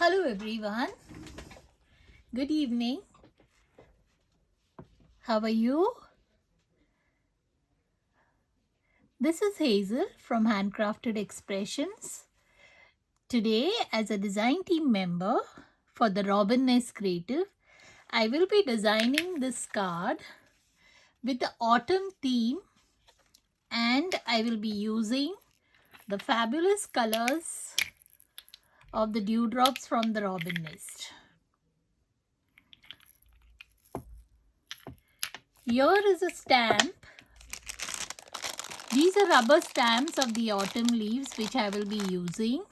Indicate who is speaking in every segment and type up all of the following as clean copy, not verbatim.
Speaker 1: Hello everyone. Good evening. How are you? This is Hazel from Handcrafted Expressions. Today, as a design team member for the Robin Nest Creative, I will be designing this card with the autumn theme, and I will be using the fabulous colors of the dewdrops from the Robin Nest. Here is a stamp. These are rubber stamps of the autumn leaves which I will be using,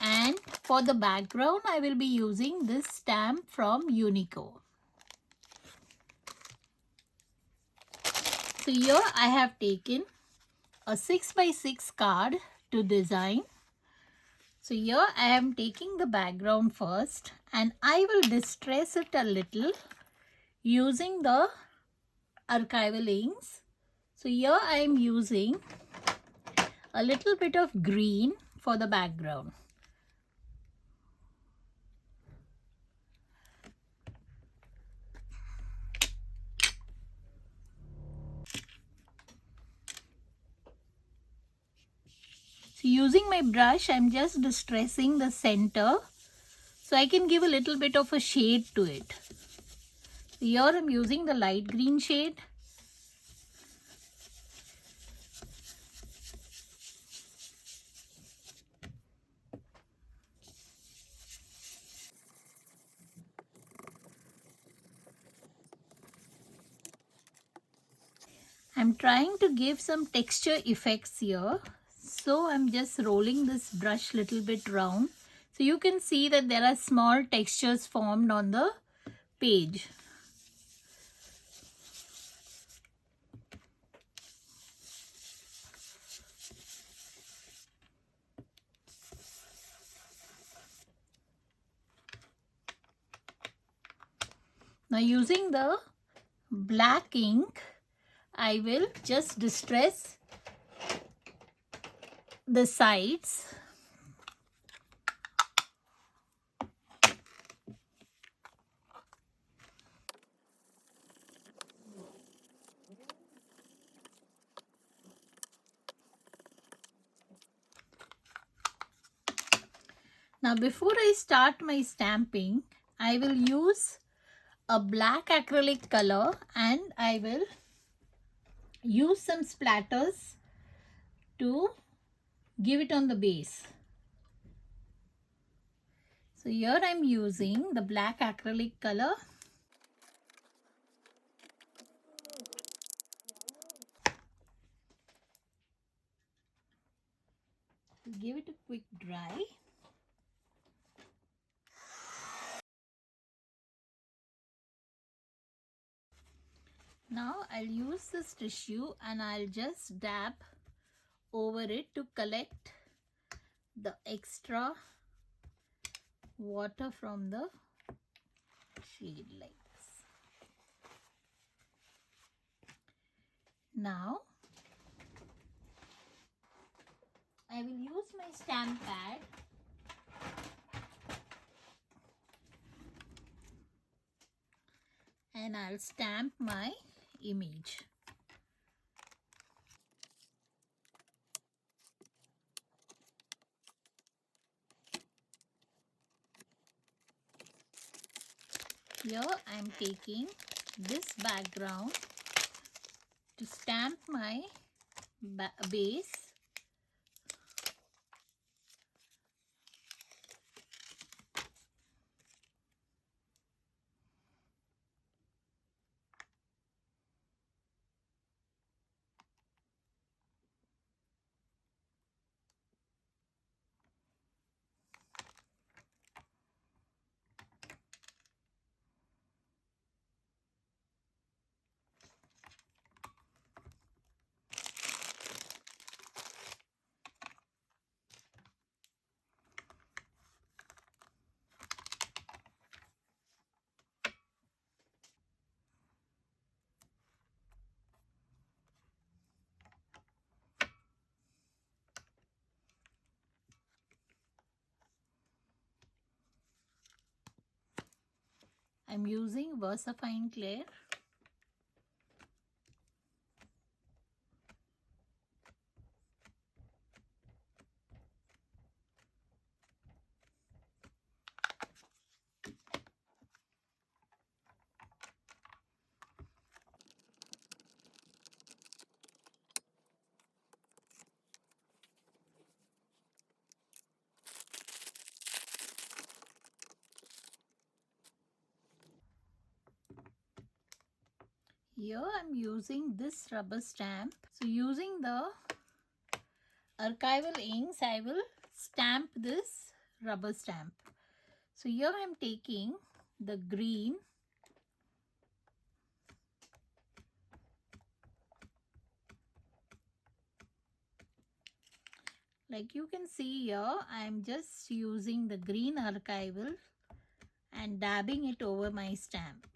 Speaker 1: and for the background I will be using this stamp from Unico. So here I have taken a 6x6 card to design. So here I am taking the background first and I will distress it a little using the archival inks. So here I am using a little bit of green for the background. So using my brush, I am just distressing the center so I can give a little bit of a shade to it. So here I am using the light green shade. I am trying to give some texture effects here. So I am just rolling this brush little bit round. So you can see that there are small textures formed on the page. Now using the black ink, I will just distress the sides. Now before I start my stamping, I will use a black acrylic color and I will use some splatters to give it on the base. So here I am using the black acrylic color. Give it a quick dry. Now I'll use this tissue and I'll just dab over it to collect the extra water from the shade like this. Now I will use my stamp pad and I'll stamp my image. Here I am taking this background to stamp my base. I'm using VersaFine Clear. Here I'm using this rubber stamp. So using the archival inks, I will stamp this rubber stamp. So here I'm taking the green, like you can see here, I'm just using the green archival and dabbing it over my stamp.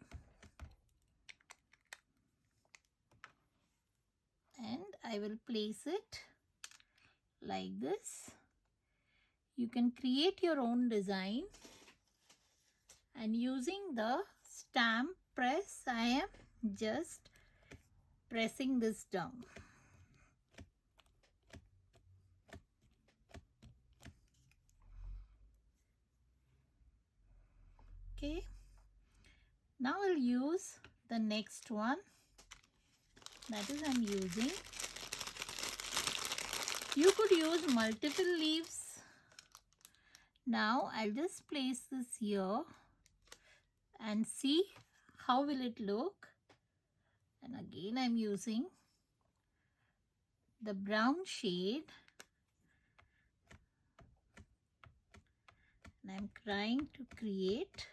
Speaker 1: And I will place it like this. You can create your own design, and using the stamp press, I am just pressing this down. Okay, now I'll use the next one, that is I'm using, you could use multiple leaves. Now I'll just place this here and see how will it look. And again I'm using the brown shade and I'm trying to create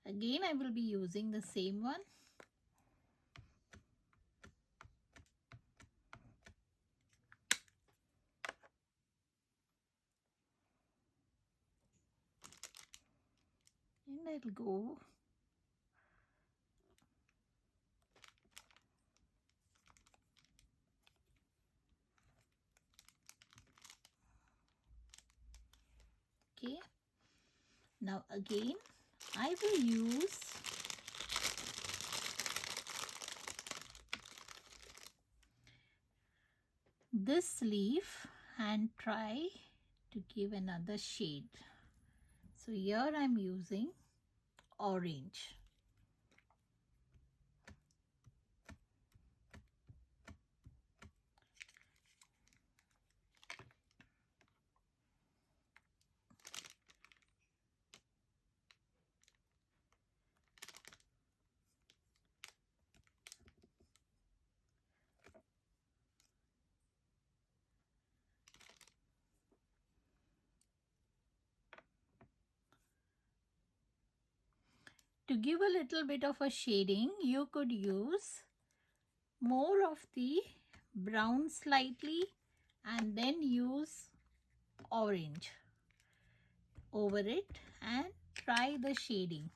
Speaker 1: again I will be using the same one. And I'll go okay. Now again I will use this leaf and try to give another shade. So here I'm using orange. To give a little bit of a shading, you could use more of the brown slightly and then use orange over it and try the shading.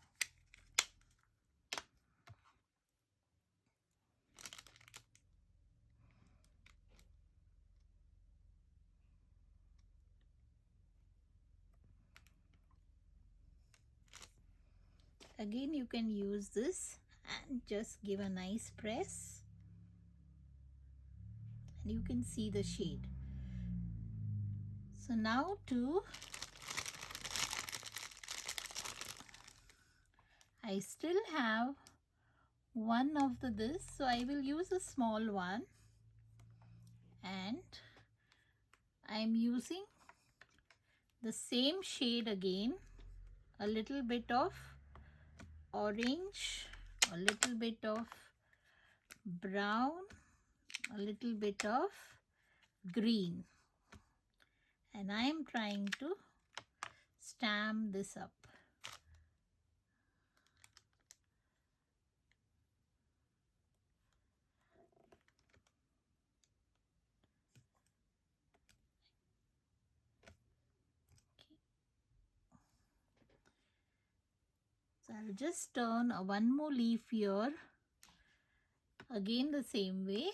Speaker 1: Again you can use this and just give a nice press and you can see the shade. So now I still have one of this, so I will use a small one and I am using the same shade again, a little bit of orange, a little bit of brown, a little bit of green, and I am trying to stamp this up. I'll just turn one more leaf here, again the same way.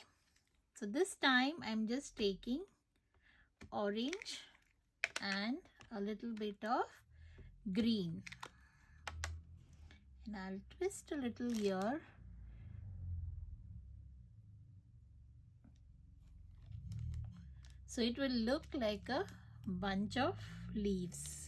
Speaker 1: So this time I'm just taking orange and a little bit of green, and I'll twist a little here. So it will look like a bunch of leaves.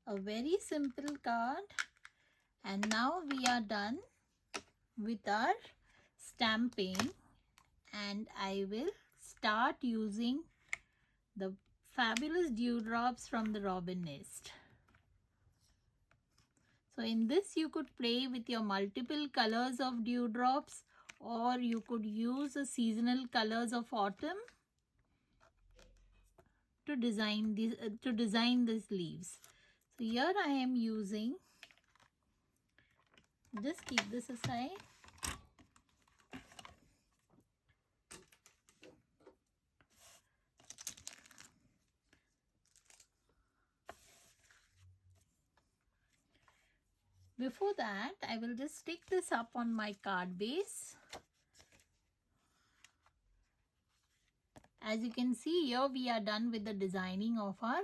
Speaker 1: A very simple card, and now we are done with our stamping, and I will start using the fabulous dewdrops from the robin nest. So in this you could play with your multiple colors of dewdrops, or you could use the seasonal colors of autumn to design these leaves. So here I am using, just keep this aside. Before that, I will just stick this up on my card base. As you can see here, we are done with the designing of our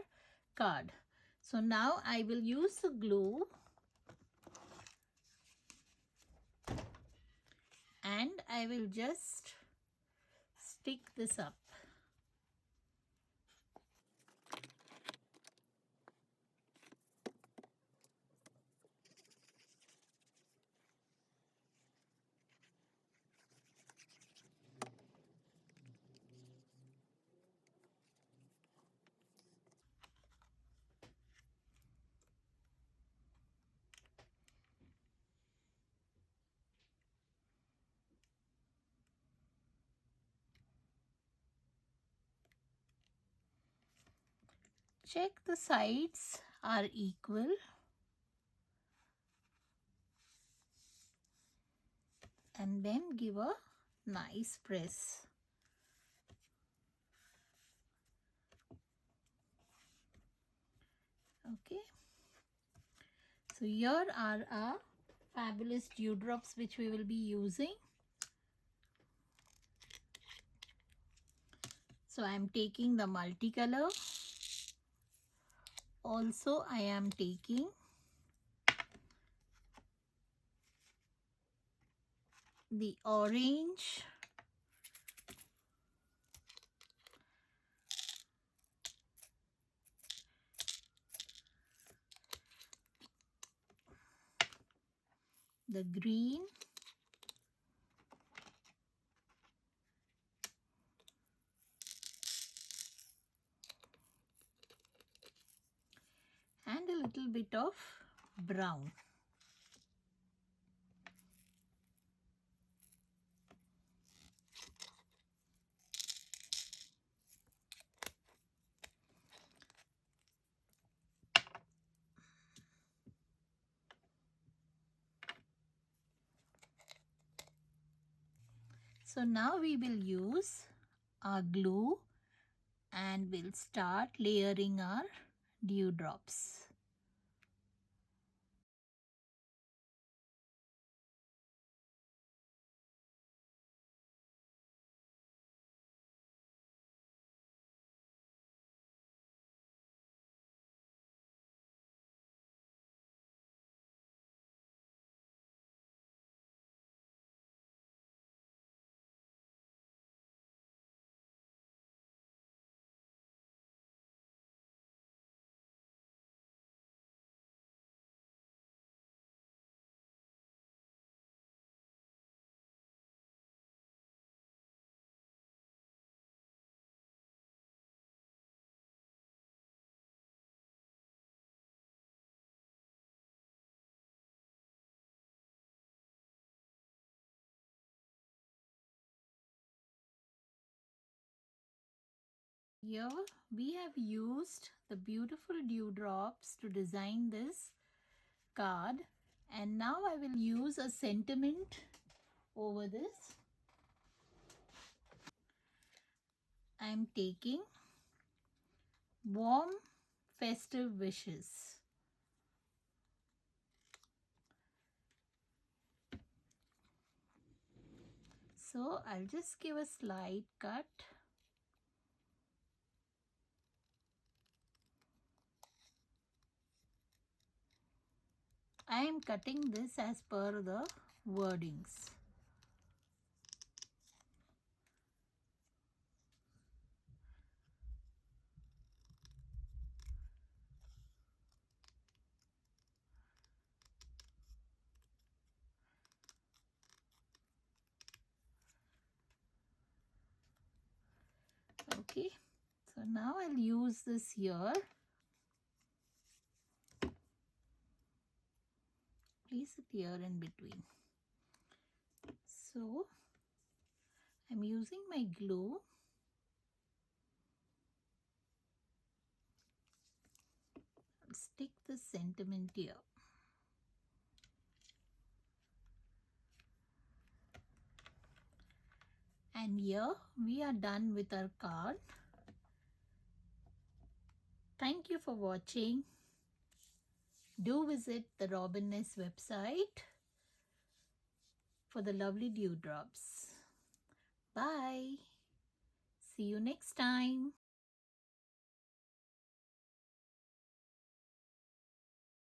Speaker 1: card. So now I will use the glue and I will just stick this up. Check the sides are equal. And then give a nice press. Okay. So here are our fabulous dewdrops which we will be using. So I am taking the multicolor. Also I am taking the orange, the green, and a little bit of brown. So now we will use our glue and we'll start layering our dewdrops. Here we have used the beautiful dewdrops to design this card, and now I will use a sentiment over this. I am taking warm festive wishes. So I'll just give a slight cut. I am cutting this as per the wordings. Okay, so now I'll use this here. Place it here in between. So I'm using my glue. I'll stick the sentiment here. And here we are done with our card. Thank you for watching. Do visit the Robin Nest website for the lovely dewdrops. Bye. See you next time.